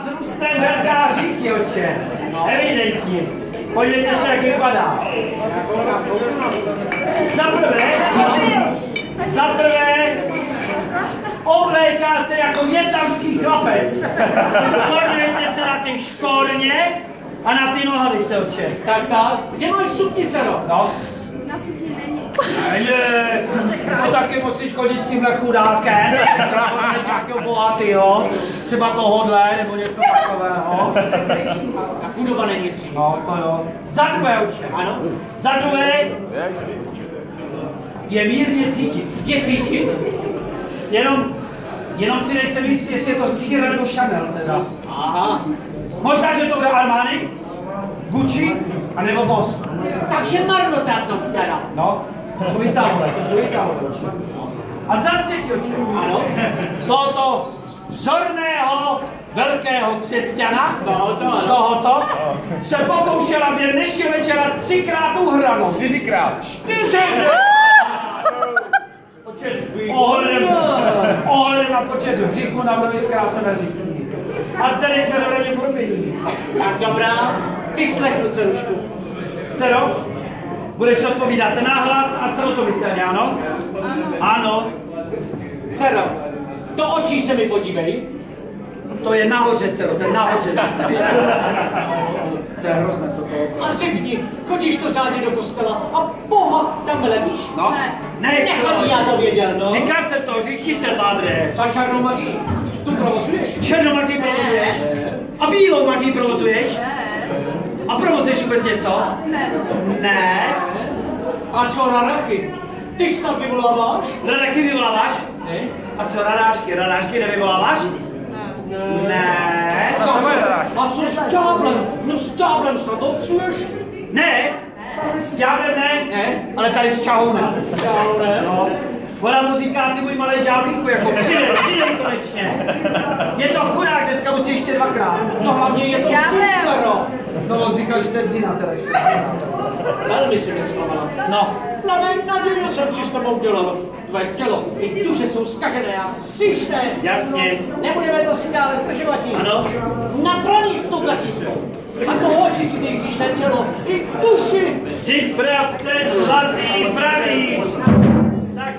vzrůstem velká říchy, oče. Evidentně. Podívejte se, jak vypadá. Za prvé, obléká se jako větnamský chlapec. Podívejte se na ty škorně a na ty nohavice, oče. Tak, kde máš suknice, no? Na sukni není. Je, to taky musíš chodit s tímhle chudákem, nějakého bohatýho, třeba tohodle, nebo něco takového. Ta chudoba není dřív. No, to jo. Za druhé, oče. Ano. Za druhé je mírně cítit. Je cítit? Jenom si nejsem jistý, jestli je to Sierra nebo Chanel teda. Aha. Možná, že to bude Armani, Gucci, anebo Boss. Takže marnotratná scéna. No, to jsou i tahle, oče. A za třetí, oče. Ano. Tohoto vzorného velkého křesťana, tohoto, se pokoušela během dnešního večera 3krát uhranou. 4krát. 4! Oče, ohledem na počet hříchů navrhuji zkrácené řízení. A zde jsme do raně proběhli. Tak dobrá, vyslechnu cerušku. Cero, budeš odpovídat nahlas a srozumitelně, ano? Ano. Cero, do očí se mi podívej. To je nahoře, Cero, to je nahoře, to je hrozné toto. A řekni, chodíš to řádně do kostela a Boha tam levíš? No? Ne, Nechladí, já to věděl, no. Říkal jsem to, říšnice, pádre. Za černou magii? Tu provozuješ? Černou magii provozuješ? A bílou magii provozuješ? A provozuješ vůbec něco? Ne. A co rarachy? Ty snad vyvoláváš? Rarachy vyvoláváš? Ne. A co radášky? Radášky nevyvoláváš? Ne. A co s ďáblem? No s ďáblem snad obcuješ? Ne. S ďáblem ne. Ale tady s čahounem. Čahounem? No. Ona mu říká, ty můj malý ďáblíku, jako přidej konečně. Je to chudák, dneska musí ještě 2krát. No hlavně je to Cero. No on říkal, že to je dřina teda ještě. Velmi si myslela. No. Plamen zaděju jsem si s tebou dělal. Tvoje tělo i duše jsou zkažené a hříšné. Jasně. Nebudeme to si dále zdržovat tím. Ano. Na praní s tou kačistou. A do očí si ty hříšné tělo i duši. Připravte zlatý pravý. Tak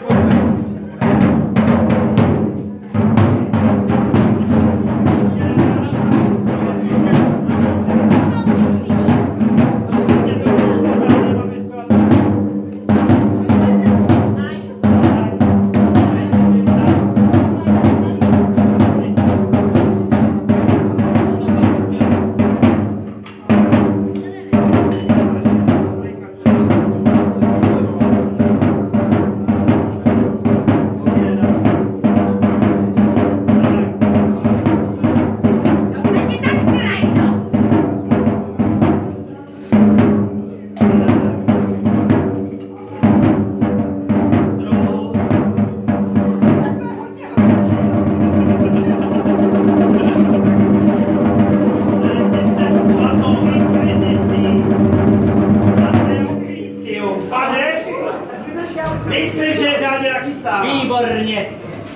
myslím, že je řádně nachystává. Výborně.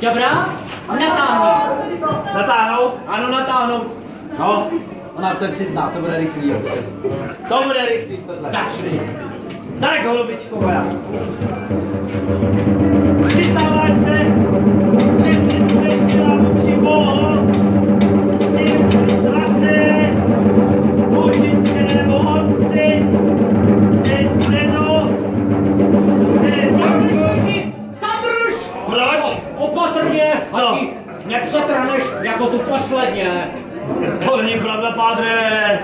Dobrá? Natáhni. Natáhnout? Ano, natáhnout. No, ona se přizná, to bude rychlý. To bude rychlý tohle. Začni. Tak, holubičko moja. Přiznáváš se, že jsi střečila vůči Bohu, jsi svaté, božické nebo otci, Zadrž! Proč? Opatrně! Co? A ti nepřetrhneš jako tu posledně. To není pravda, pádre.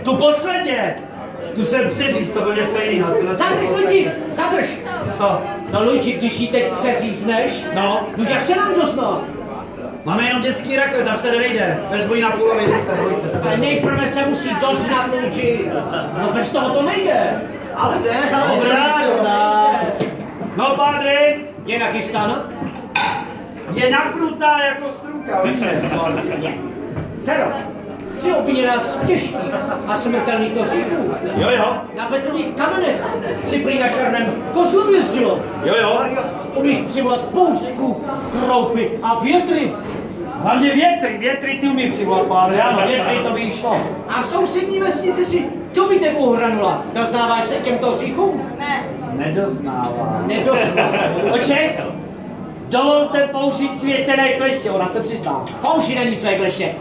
Tu posledně. Tu jsem přeříz, to byl něco jiného. Zadrž, Luči! Zadrž! Co? No, Luči, když ji teď přeřízneš, No. No jak se nám dozná? Máme jenom dětský rakve, tam se nevejde. Vezmu ji na půlově, se nebojte. Ale nejprve se musí doznat, Luči. No bez toho to nejde. Ale jde. Dobrá. No, pádre. Je nachystána? Je napnutá jako strunka, oče. Cero, jsi obviněná z těžkých a smrtelných hříchů. Jo. Na Petrových kamenech si prý na černém kozlu jezdilo. Jo. Umíš přivolat bouřku, kroupy a větry. Hlavně větry ty umí přivolat, pádre, ano, větry to by jí šlo. A v sousední vesnici si dobíte hranula. Doznáváš se těmto hříchům? Ne. Nedoznává. Oče, Dovolte použít svěcené kleště, ona se přizná. použij na ní své kleště.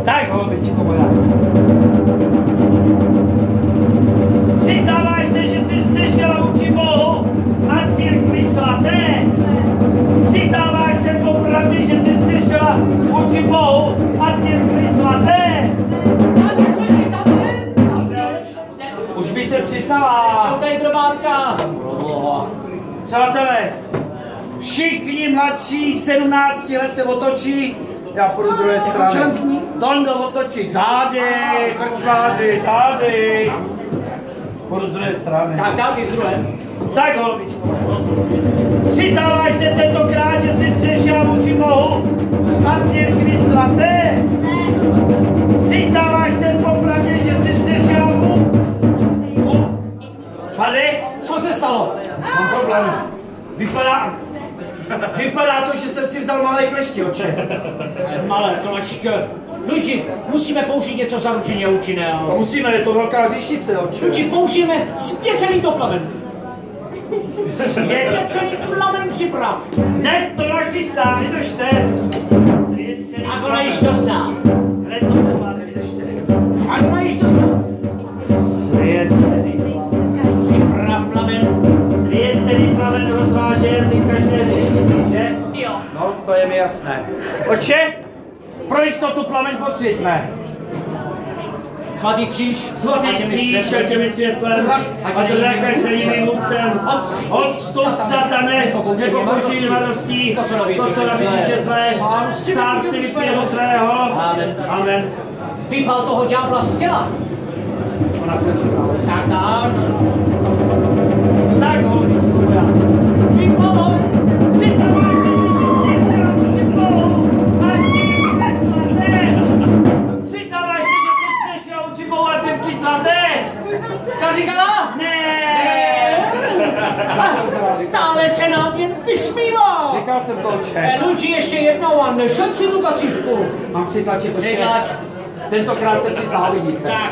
Tak, holbičko moja. Přiznáváš se, že jsi zřešila vůči Bohu a církvi svaté? Přiznáváš se popravdě, že jsi zřešila vůči Bohu a církvi svaté? Už by se přiznala. Jsou tady drobátka. Přátelé, všichni mladší 17 let se otočí, já půjdu z druhé strany. Tondo otočí, zády, krčmáři, zády. Půjdu z druhé strany. Tak dál z druhé. Tak, holbičko. Přiznáváš se tentokrát, že jsi zřešila vůči Bohu a církvi svaté? Přiznáváš se popravdě, že jsi zřešila Pane? Co se stalo? Mám problém. Vypadá to, že jsem si vzal malé kleště, oče. Malé kleště. Luigi, musíme použít něco zaručeně účinného. To musíme, je to velká říšnice, oče. Luigi, použijeme spěcený to plamen. Spěcený plamen připrav. Ne, to nachystá, vydržte. A ona již to zná. Hned to nemáte, vydržte. A ona již to zná. Svěcený. Připrav plamen. Svěcený plamen rozváže jazyk každé říšnice, že? Jo. No, to je mi jasné. Oče, pro jistotu plamen posvěťme. Svatý kříž. Svatý kříž, a těmi světlem, a drak, ať není mým vůdcem. Odstup, satane, nepokoušej radostí, to, co nabízíš je zlé, sám si vypěl svého. Amen. Amen. Vypal toho ďábla z těla. Ona se přiznala. Tak. Tak, holbičko moja. Vypal ho. Přiznaváš se, že jsi zřešila vůči Bohu a církvi svaté. Přiznaváš se, že jsi zřešila vůči Bohu a církvi svaté. Co říkala? Ne. Stále se nám jen vysmívá. Říkal jsem to, oče. Luigi, ještě jednou a nešetři tu kacířku. Mám přitlačit, oče. Přitlač. Tentokrát se přiznala, vidíte. Tak.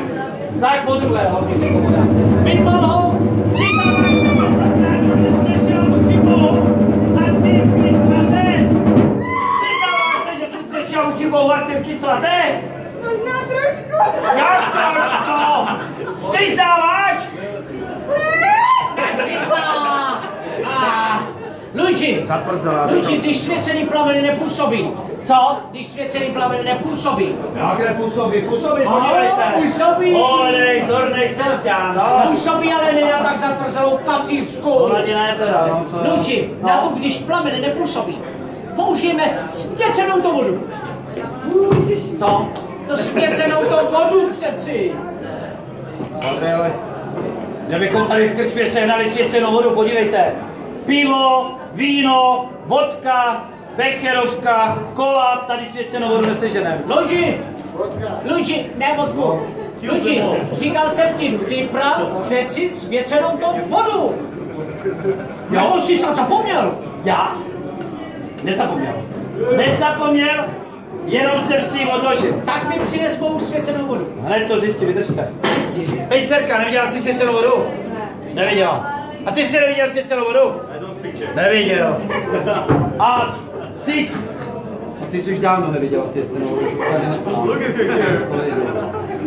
Tak po druhé, holbičko moja. Vypal ho. Přiznaváš se, že jsi zřešila vůči Bohu a církvi svaté. Přiznaváš se, že jsi zřešila vůči Bohu a církvi svaté. Možná trošku. Jak trošku? Přiznáváš? Přizná. Luigi. Zatvrzela. Luigi, když svěcený plamen nepůsobí. Co? Když svěcený plamen nepůsobí. Jak nepůsobí? Působí, podívejte. Působí. Olej, zornej křesťan, no. Působí, ale nedá tak zatvrzelou kacířku. Ona dělá teda, no to... Luigi, na to, když plamen nepůsobí, použijeme spěcenou to vodu. Co? To spěcenou to vodu přeci. Dobře, ale... Kdybychom tady v krčmě sehnali svěcenou vodu, podívejte. Pivo, víno, vodka, becherovka, kola, tady svěcenou vodu neseženeme. Luigi, ne vodku. Luigi, říkal jsem ti, připrav přeci svěcenou to vodu. Nebo jsi snad zapomněl? Já? Nezapomněl, jenom jsem si ji odložil. Tak mi přines mou svěcenou vodu. Hned to zjistí, vydržte. Jistě. Hej, dcerka, neviděla jsi svěcenou vodu? Neviděla. A ty jsi neviděl svěcenou vodu? Neviděl. A ty jsi už dávno neviděla svěcenou vodu, ty jsi tady nepala.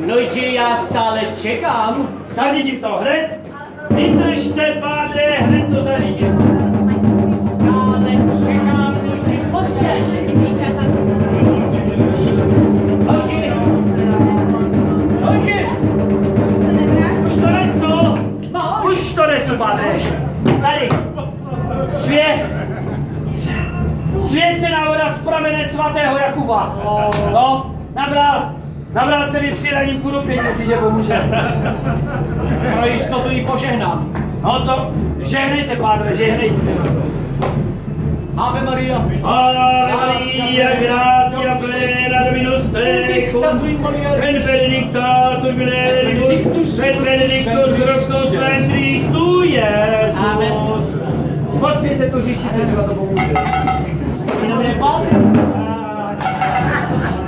Luigi, já stále čekám. Zařídím to hned. Vydržte, pádre, hned to zařídím. Stále čekám, Luigi, pospěš. Luigi. Už to nesu. Už to nesu, pádre. Tady. Svěcená voda z pramene svatého Jakuba. No, nabral se mi při raním kurupění, ti tě pomůže. Pro jistotu ji požehnám. No to, žehnejte, pádre, žehnejte. Ave Maria. Ave Maria, gratia plena Dominus tecum, et benedictatur benedictus, et benedictus fructus ventris tui, Iesus. Amen. Posvěďte tu říšice, třeba to pomůže. nomine Patri,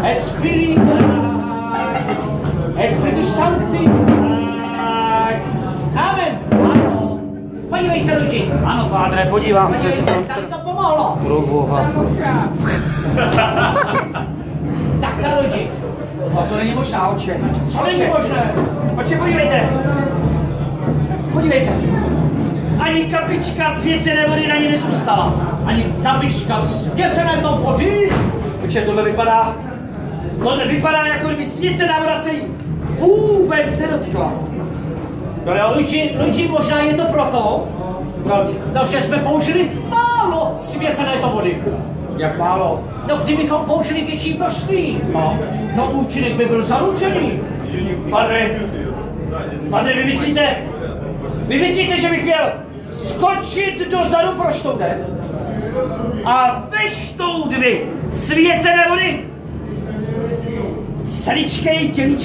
et Filii, et Spiritus Sancti. Amen. Ano. Podívej se, Luigi. Ano, pádre, podívám se. Tady to pomohlo. Proboha. Tak co, Luigi? A to není možná, oče. Co není možné? Oče, podívejte. Podívejte. Ani kapička svěcené vody na ní nezůstala. Ani kapička svěcené to vody? Oče, tohle vypadá, jako kdyby svěcená voda se jí vůbec nedotkla. Luigi, možná je to proto, Proč? no, že jsme použili málo svěcené to vody. Jak málo? No, kdybychom použili větší množství, no účinek by byl zaručený. Padre, vy myslíte, že bych měl skočit dozadu pro štoudev a ve štoudvi svěcené vody? Sličkej tělíčko